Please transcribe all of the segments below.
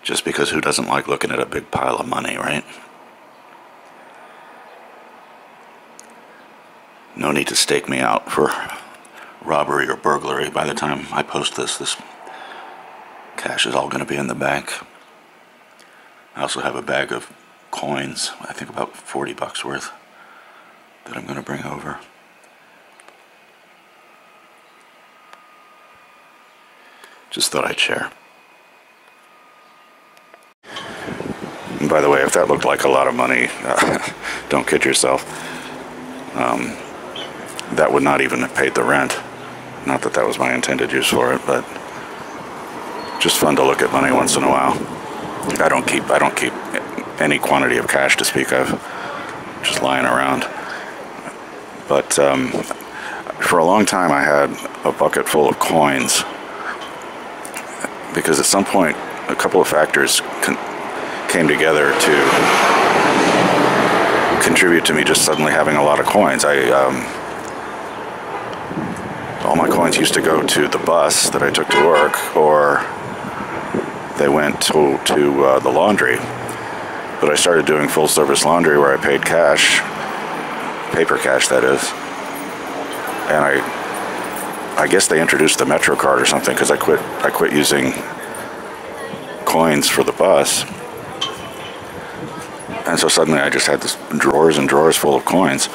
Just because who doesn't like looking at a big pile of money, right? No need to stake me out for robbery or burglary. By the time I post this cash is all going to be in the bank. I also have a bag of coins, I think about 40 bucks worth, that I'm going to bring over. Just thought I'd share. And by the way, if that looked like a lot of money, don't kid yourself. That would not even have paid the rent. Not that that was my intended use for it, but just fun to look at money once in a while. I don't keep any quantity of cash to speak of, just lying around. But for a long time I had a bucket full of coins, because at some point a couple of factors came together to contribute to me just suddenly having a lot of coins. All my coins used to go to the bus that I took to work, or they went to the laundry. But I started doing full service laundry where I paid cash, paper cash that is, and I guess they introduced the Metro card or something, because I quit using coins for the bus. And so suddenly I just had this drawers and drawers full of coins.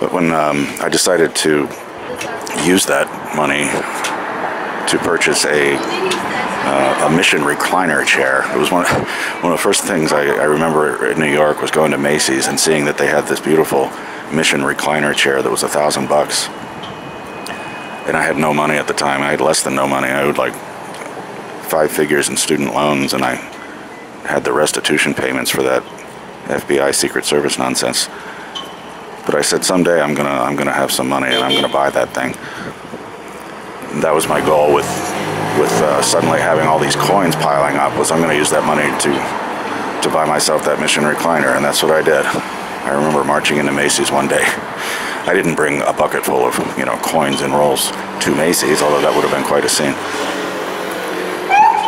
But when I decided to use that money to purchase a Mission recliner chair, it was one of the first things I remember in New York was going to Macy's and seeing that they had this beautiful Mission recliner chair that was $1,000 bucks. And I had no money at the time. I had less than no money. I owed like 5 figures in student loans, and I had the restitution payments for that FBI Secret Service nonsense. But I said someday I'm gonna have some money and I'm gonna buy that thing. And that was my goal with suddenly having all these coins piling up, was I'm gonna use that money to buy myself that Mission recliner, and that's what I did. I remember marching into Macy's one day. I didn't bring a bucket full of, coins and rolls to Macy's, although that would have been quite a scene.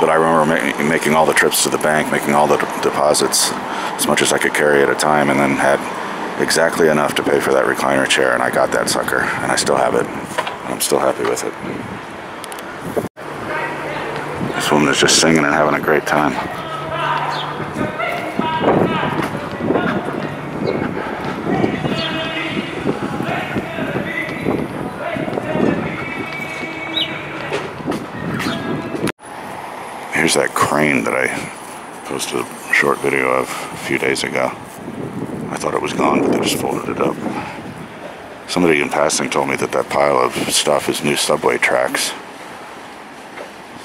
But I remember making all the trips to the bank, making all the deposits, as much as I could carry at a time, and then had exactly enough to pay for that recliner chair, and I got that sucker, and I still have it. I'm still happy with it. This woman is just singing and having a great time. Here's that crane that I posted a short video of a few days ago. I thought it was gone, but they just folded it up. Somebody in passing told me that pile of stuff is new subway tracks.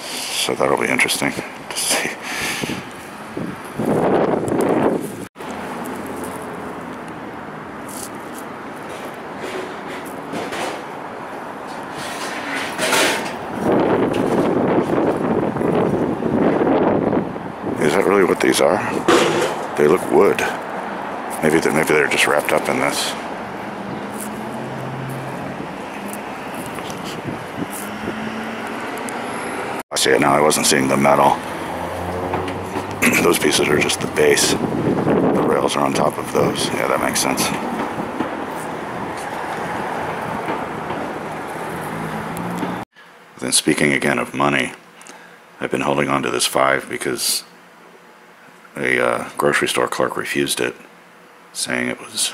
So that'll be interesting to see. Is that really what these are? They look wood. Maybe they're just wrapped up in this. I see it now. I wasn't seeing the metal. Those pieces are just the base. The rails are on top of those. Yeah, that makes sense. Then speaking again of money, I've been holding on to this 5 because a grocery store clerk refused it, saying it was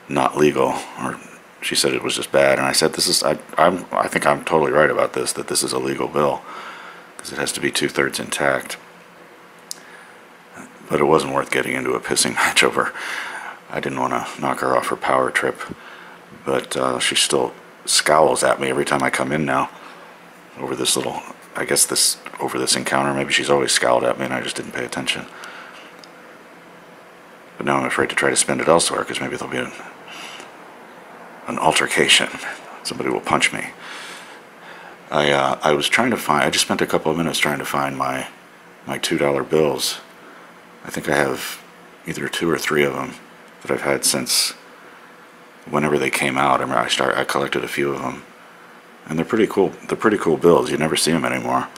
not legal, or she said it was just bad. And I said, I think I'm totally right about this, that this is a legal bill, because it has to be 2/3 intact. But it wasn't worth getting into a pissing match over. I didn't want to knock her off her power trip, but she still scowls at me every time I come in now over this little, over this encounter. Maybe she's always scowled at me and I just didn't pay attention. But now I'm afraid to try to spend it elsewhere, because maybe there'll be an altercation. Somebody will punch me. I was trying to find, I just spent a couple of minutes trying to find my $2 bills. I think I have either 2 or 3 of them that I've had since whenever they came out. I collected a few of them, and they're pretty cool. They're pretty cool bills. You never see them anymore.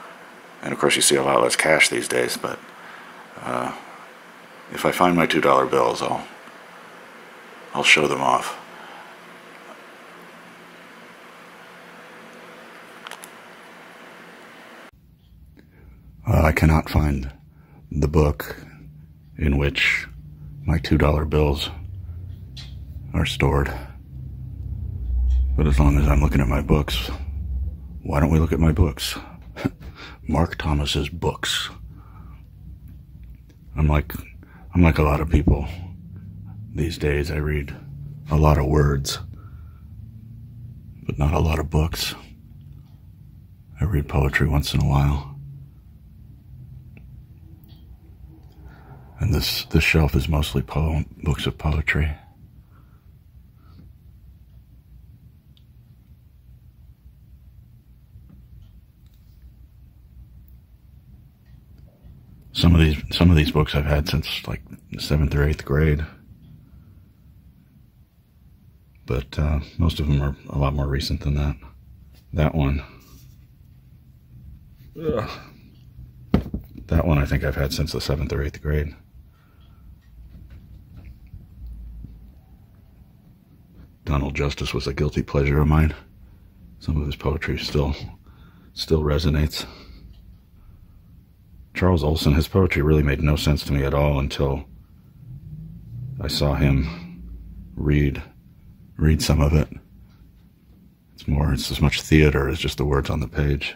And of course you see a lot less cash these days, but if I find my $2 bills, I'll show them off. I cannot find the book in which my $2 bills are stored. But as long as I'm looking at my books, why don't we look at my books? Mark Thomas's books. I'm like a lot of people these days. I read a lot of words, but not a lot of books. I read poetry once in a while. And this shelf is mostly books of poetry. Some of these books I've had since like 7th or 8th grade. But most of them are a lot more recent than that. That one. Ugh. That one I think I've had since the 7th or 8th grade. Donald Justice was a guilty pleasure of mine. Some of his poetry still resonates. Charles Olson, his poetry really made no sense to me at all until I saw him read some of it. It's as much theater as just the words on the page.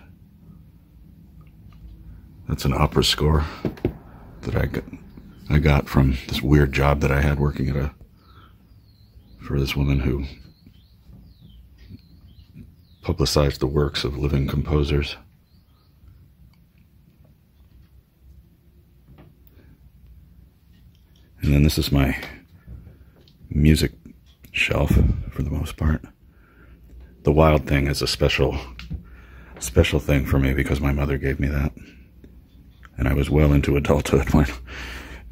That's an opera score that I got from this weird job that I had working for this woman who publicized the works of living composers. And then this is my music shelf for the most part. The Wild Thing is a special thing for me because my mother gave me that. And I was well into adulthood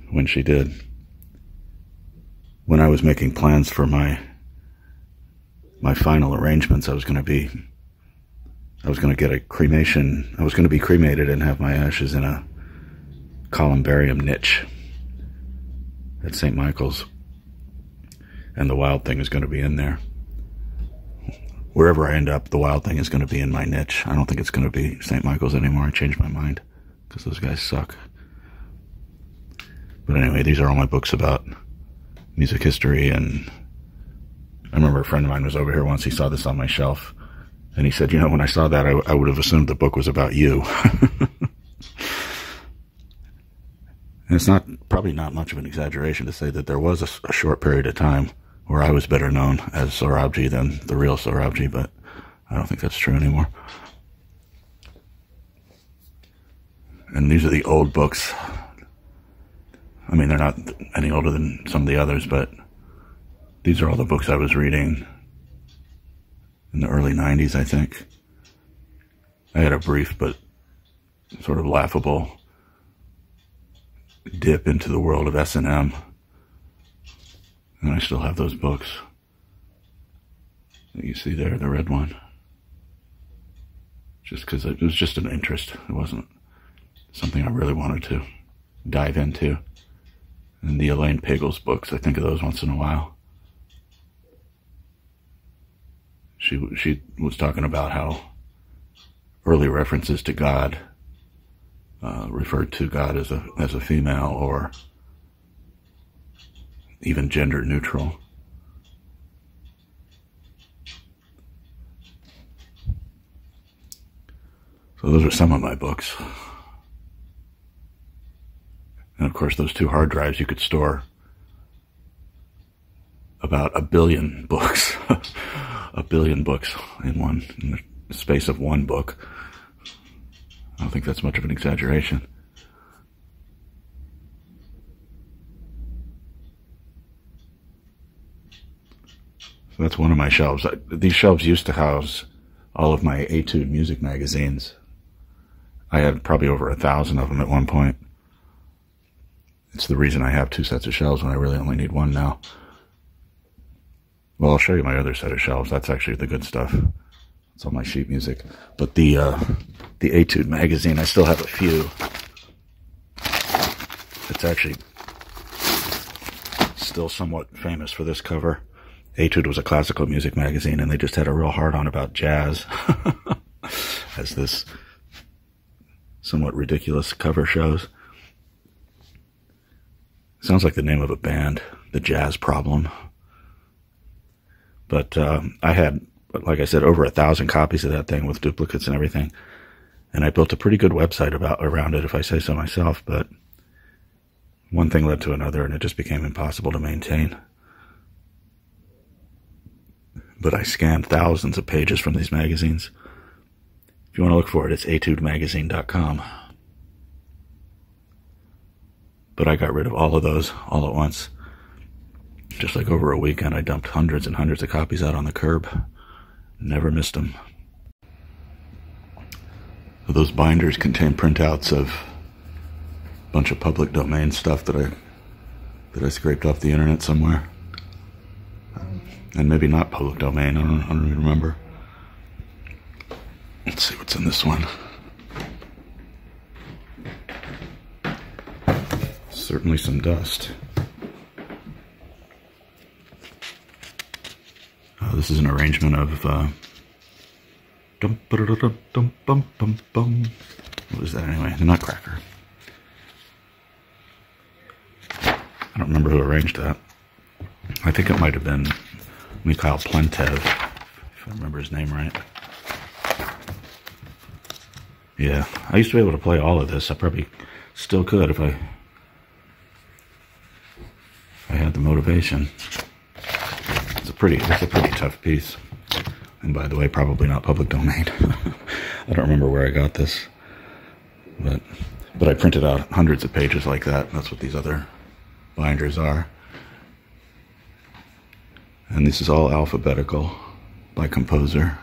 when she did. When I was making plans for my final arrangements, I was going to get a cremation. I was going to be cremated and have my ashes in a columbarium niche at St. Michael's. And the Wild Thing is going to be in there. Wherever I end up, the Wild Thing is going to be in my niche. I don't think it's going to be St. Michael's anymore. I changed my mind because those guys suck. But anyway, these are all my books about music history. And I remember a friend of mine was over here once. He saw this on my shelf. And he said, you know, when I saw that, I would have assumed the book was about you. And it's probably not much of an exaggeration to say that there was a short period of time where I was better known as Sorabji than the real Sorabji, but I don't think that's true anymore. And these are the old books. I mean, they're not any older than some of the others, but these are all the books I was reading in the early 90s, I think. I had a brief but sort of laughable dip into the world of S&M. And I still have those books that you see there, the red one. Just because it was just an interest. It wasn't something I really wanted to dive into. And the Elaine Pagels books, I think of those once in a while. She was talking about how early references to God referred to God as a female or even gender neutral. So those are some of my books. And of course, those 2 hard drives, you could store about 1 billion books. 1 billion books in the space of 1 book. I don't think that's much of an exaggeration. So that's one of my shelves. These shelves used to house all of my Etude music magazines. I had probably over 1,000 of them at one point. It's the reason I have 2 sets of shelves when I really only need 1 now. Well, I'll show you my other set of shelves. That's actually the good stuff. It's all my sheet music. But the the Etude magazine. I still have a few. It's actually still somewhat famous for this cover. Etude was a classical music magazine, and they just had a real hard-on about jazz. As this somewhat ridiculous cover shows. Sounds like the name of a band, The Jazz Problem. But I had, like I said, over 1,000 copies of that thing with duplicates and everything. And I built a pretty good website around it, if I say so myself. But one thing led to another, and it just became impossible to maintain. But I scanned thousands of pages from these magazines. If you want to look for it, it's etudemagazine.com. But I got rid of all of those all at once. Just like over a weekend, I dumped hundreds and hundreds of copies out on the curb. Never missed them. Those binders contain printouts of a bunch of public domain stuff that I scraped off the internet somewhere. And maybe not public domain, I don't even remember. Let's see what's in this one. Certainly some dust. This is an arrangement of what was that anyway? The Nutcracker. I don't remember who arranged that. I think it might have been Mikhail Plentev, if I remember his name right. Yeah, I used to be able to play all of this. I probably still could if I had the motivation. It's a pretty tough piece. And by the way, probably not public domain. I don't remember where I got this. But I printed out hundreds of pages like that. That's what these other binders are. And this is all alphabetical by composer.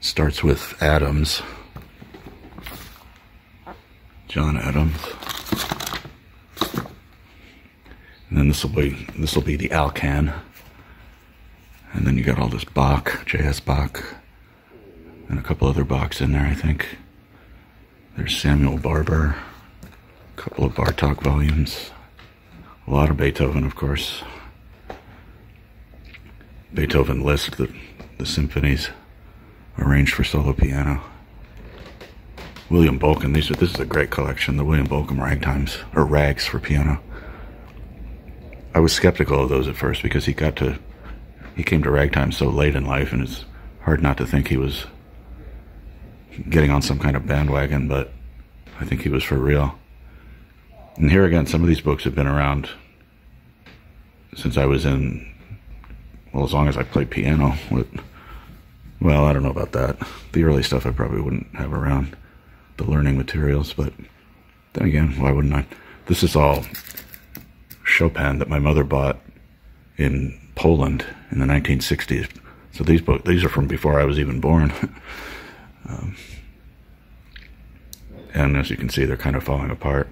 Starts with Adams. John Adams. And then this will be the Alcan. And then you got all this Bach, J.S. Bach, and a couple other Bachs in there, I think. There's Samuel Barber, a couple of Bartok volumes, a lot of Beethoven, of course. Beethoven Liszt, the symphonies arranged for solo piano. William Bolcom, this is a great collection, the William Bolcom Ragtimes, or Rags for piano. I was skeptical of those at first because he came to ragtime so late in life, and it's hard not to think he was getting on some kind of bandwagon, but I think he was for real. And here again, some of these books have been around since I was in, well, as long as I played piano. Well, I don't know about that. The early stuff I probably wouldn't have around, the learning materials, but then again, why wouldn't I? This is all Chopin that my mother bought in Poland in the 1960s. So these are from before I was even born. And as you can see, they're kind of falling apart.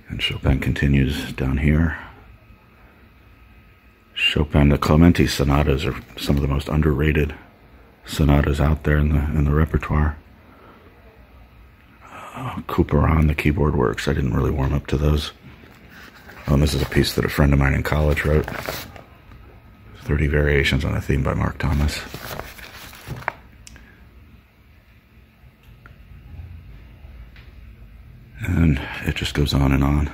And Chopin continues down here. Chopin, the Clementi sonatas are some of the most underrated sonatas out there in the repertoire. Couperin, the keyboard works. I didn't really warm up to those. Oh, and this is a piece that a friend of mine in college wrote. 30 Variations on a Theme by Mark Thomas. And it just goes on and on.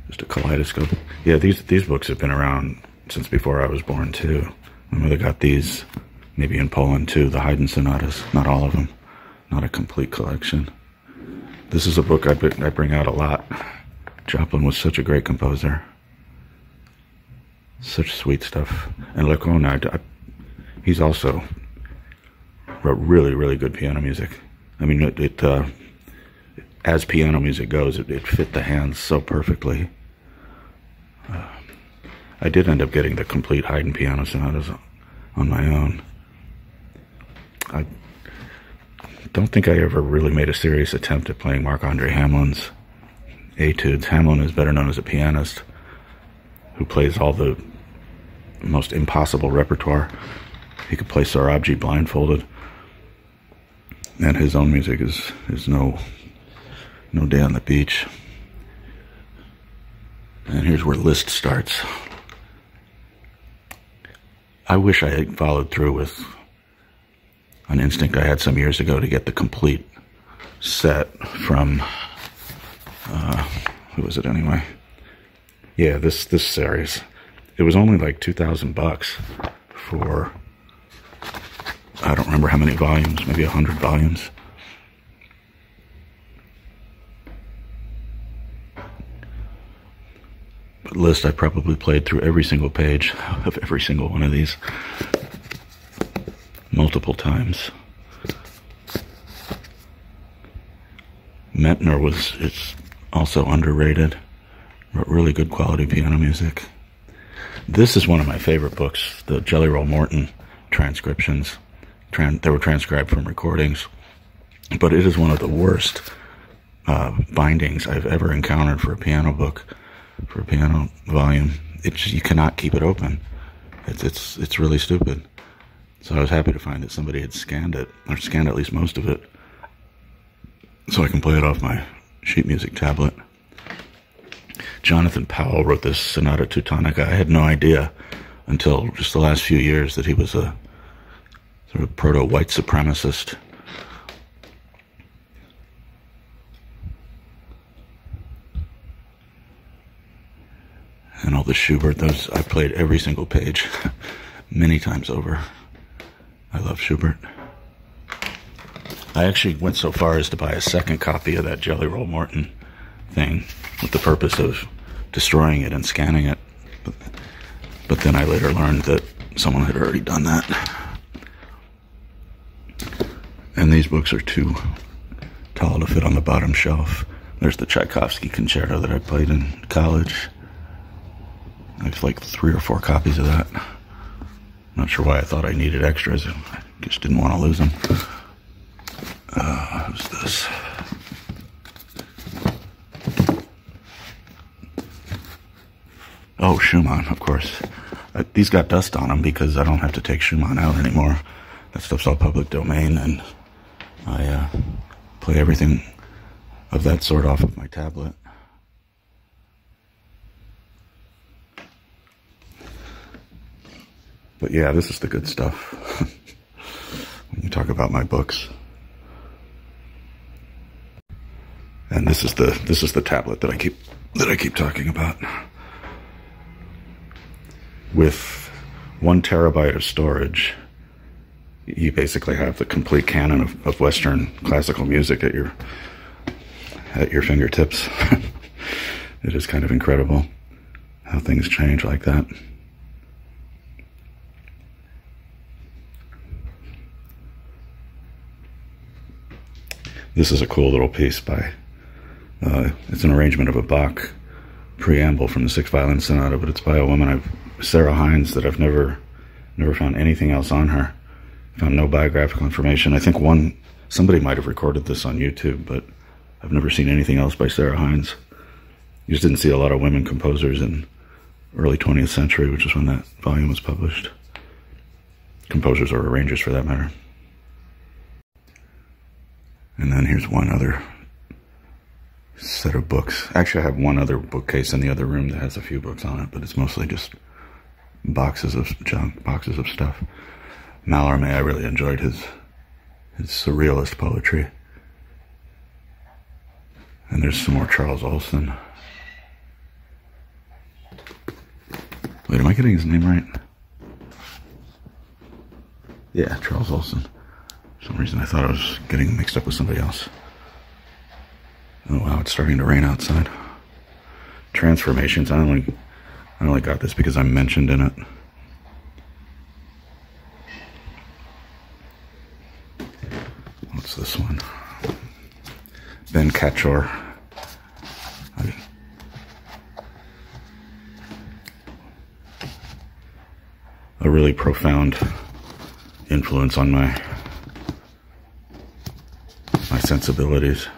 Just a kaleidoscope. Yeah, these books have been around since before I was born, too. My mother got these, maybe in Poland, too, the Haydn sonatas. Not all of them. Not a complete collection. This is a book I bring out a lot. Joplin was such a great composer. Such sweet stuff. And Lecona, he's also wrote really, really good piano music. I mean, as piano music goes, it fit the hands so perfectly. I did end up getting the complete Haydn piano sonatas on my own. I don't think I ever really made a serious attempt at playing Marc-Andre Hamlin's Etudes. Hamlin is better known as a pianist who plays all the most impossible repertoire. he could play Sohrabji blindfolded. And his own music is no Day on the Beach. And here's where Liszt starts. I wish I had followed through with an instinct I had some years ago to get the complete set from, who was it anyway? Yeah, this series. It was only like $2,000 for, I don't remember how many volumes, maybe 100 volumes. But Liszt, I probably played through every single page of every single one of these multiple times. Mettner it's also underrated, but really good quality piano music. This is one of my favorite books, the Jelly Roll Morton transcriptions. They were transcribed from recordings, but it is one of the worst bindings I've ever encountered for a piano book, for a piano volume. You cannot keep it open. It's really stupid. So I was happy to find that somebody had scanned it, or scanned at least most of it, so I can play it off my sheet music tablet. Jonathan Powell wrote this Sonata Teutonica. I had no idea until just the last few years that he was a sort of proto-white supremacist. And all the Schubert, I played every single page many times over. I love Schubert. I actually went so far as to buy a second copy of that Jelly Roll Morton thing with the purpose of destroying it and scanning it. But then I later learned that someone had already done that. And these books are too tall to fit on the bottom shelf. There's the Tchaikovsky Concerto that I played in college. I have like 3 or 4 copies of that. Not sure why I thought I needed extras. I just didn't want to lose them. Who's this? Oh, Schumann, of course. These got dust on them because I don't have to take Schumann out anymore. That stuff's all public domain, and I play everything of that sort off of my tablet. But yeah, this is the good stuff. When you talk about my books. And this is the tablet that I keep talking about. With 1 terabyte of storage, you basically have the complete canon of Western classical music at your fingertips. It is kind of incredible how things change like that. This is a cool little piece by, it's an arrangement of a Bach preamble from the 6th Violin Sonata, but it's by a woman, Sarah Hines, that I've never found anything else on her. Found no biographical information. I think somebody might have recorded this on YouTube, but I've never seen anything else by Sarah Hines. You just didn't see a lot of women composers in early 20th century, which is when that volume was published. Composers or arrangers, for that matter. And then here's one other set of books. Actually, I have one other bookcase in the other room that has a few books on it, but it's mostly just boxes of junk, boxes of stuff. Mallarmé, I really enjoyed his surrealist poetry. And there's some more Charles Olson. Wait, am I getting his name right? Yeah, Charles Olson. For some reason I thought I was getting mixed up with somebody else. Oh wow, it's starting to rain outside. Transformations, I only got this because I'm mentioned in it. What's this one? Ben Kachor. A really profound influence on my sensibilities.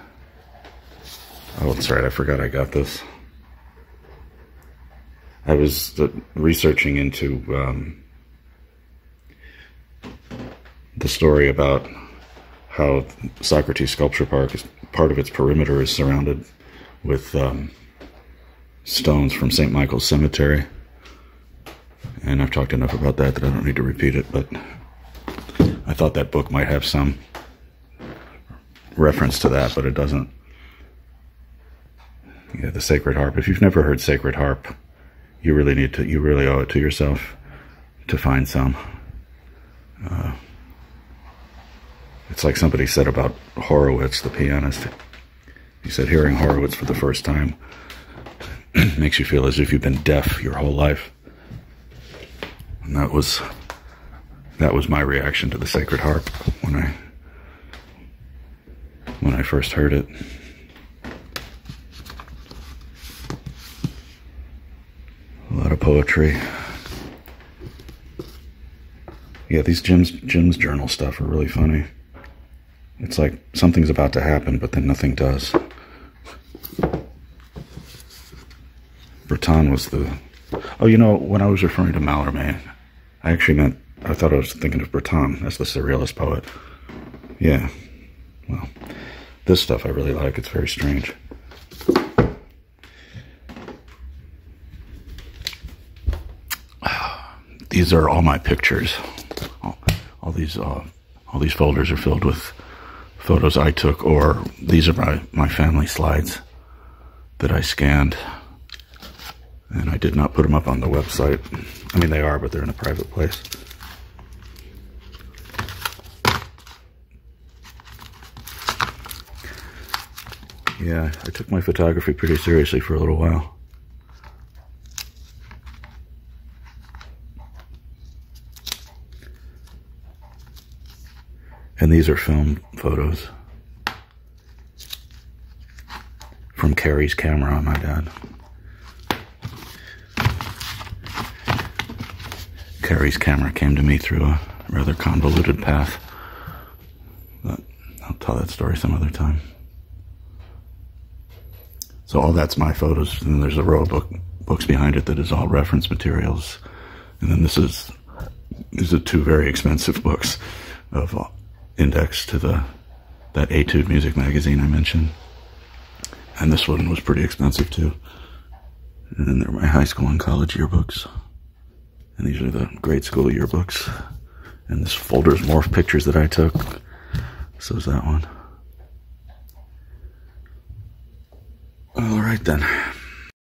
Oh, that's right, I forgot I got this. I was researching into the story about how Socrates Sculpture Park, is part of its perimeter is surrounded with stones from St. Michael's Cemetery. And I've talked enough about that that I don't need to repeat it, but I thought that book might have some reference to that, but it doesn't. Yeah, the Sacred Harp. If you've never heard Sacred Harp, you really owe it to yourself to find some. It's like somebody said about Horowitz, the pianist. He said hearing Horowitz for the first time makes you feel as if you've been deaf your whole life. And that was my reaction to the Sacred Harp when I first heard it. A lot of poetry. Yeah, these Jim's journal stuff are really funny. It's like something's about to happen, but then nothing does. Breton was the... Oh, you know, when I was referring to Mallarmé, I thought I was thinking of Breton as the surrealist poet. Yeah. Well, this stuff I really like. It's very strange. These are all my pictures. All these folders are filled with photos I took, or these are my family slides that I scanned. And I did not put them up on the website. I mean, they are, but they're in a private place. Yeah, I took my photography pretty seriously for a little while. And these are film photos from Carrie's camera on my dad. Carrie's camera came to me through a rather convoluted path, but I'll tell that story some other time. So all that's my photos, and there's a row of books behind it that is all reference materials. And then these are two very expensive books of index to that Etudes music magazine I mentioned. And this one was pretty expensive too. And then there are my high school and college yearbooks. And these are the grade school yearbooks. And this folder's morph pictures that I took. So is that one. All right then.